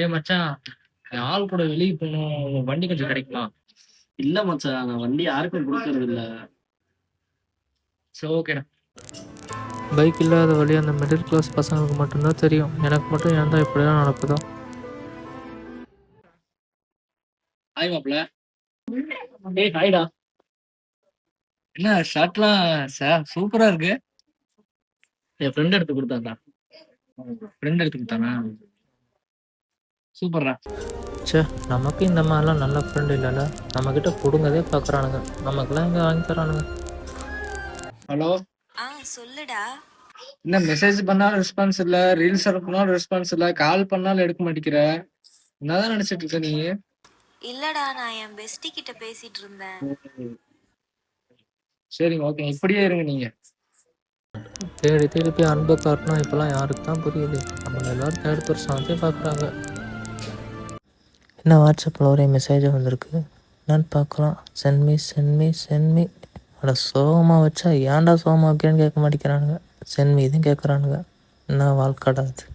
ஏய் மச்சான், என் ஆள் கூட வெளிய போணும். உன் வண்டி கொஞ்சம் கிடைக்குமா? இல்ல மச்சான், நான் வண்டி யாருக்கும் கொடுக்கறது இல்ல. சரி ஓகேடா. பைக் இல்லாத வழி அந்த மிடில் கிளாஸ் பசங்களுக்கு மட்டும்தான் தெரியும். எனக்கு மட்டும் ஏன் தான் இப்படிலாம் நடக்குதோ? ஹாய் மாப்ள. ஏய் ஹாய்டா. என்ன ஷர்ட்லாம் சூப்பரா இருக்கு. என் ஃப்ரெண்ட் எடுத்து கொடுத்தான்டா. ஃப்ரெண்ட் எடுத்து கொடுத்தானா? சூப்பர்ரா. ச்சே, நமக்கு இந்த மாதிரிலாம் நல்ல ஃப்ரெண்டு இல்லைல்ல. நம்மக்கிட்ட பிடுங்கதே பார்க்குறானுங்க, நமக்குலாம் இங்கே வாங்கி தரானுங்க. ஹலோ, சொல்லுடா. என்ன மெசேஜ் பண்ணாலும் ரெஸ்பான்ஸ் இல்ல, ரீல்ஸ் அனுப்பினாலும் ரெஸ்பான்ஸ் இல்ல, கால் பண்ணாலும் எடுக்க மாட்டேங்கிற. என்னதான் நினைச்சிட்டு இருக்க நீ? இல்லடா, நான் என் பெஸ்டி கிட்ட பேசிட்டு இருந்தேன். சரிங்க ஓகே, இப்படியே இருங்க நீங்க. தேடி தேடி போய் அன்பை காட்டணும் இப்போலாம் யாருக்கு தான் புரியுது? நம்மளை எல்லோரும் தேர்ட் பர்சனாகவே பார்க்குறாங்க. என்ன வாட்ஸ்அப்பில் ஒரே மெசேஜாக வந்திருக்கு, என்னன்னு பார்க்கலாம். சென்மி அட சோகமாக வச்சா ஏன்டா சோகமாக வைக்கிறேன்னு கேட்க மாட்டேங்கிறானுங்க. சென்மி இதுவும் கேட்குறானுங்க. என்ன வாழ்க்கடா அது?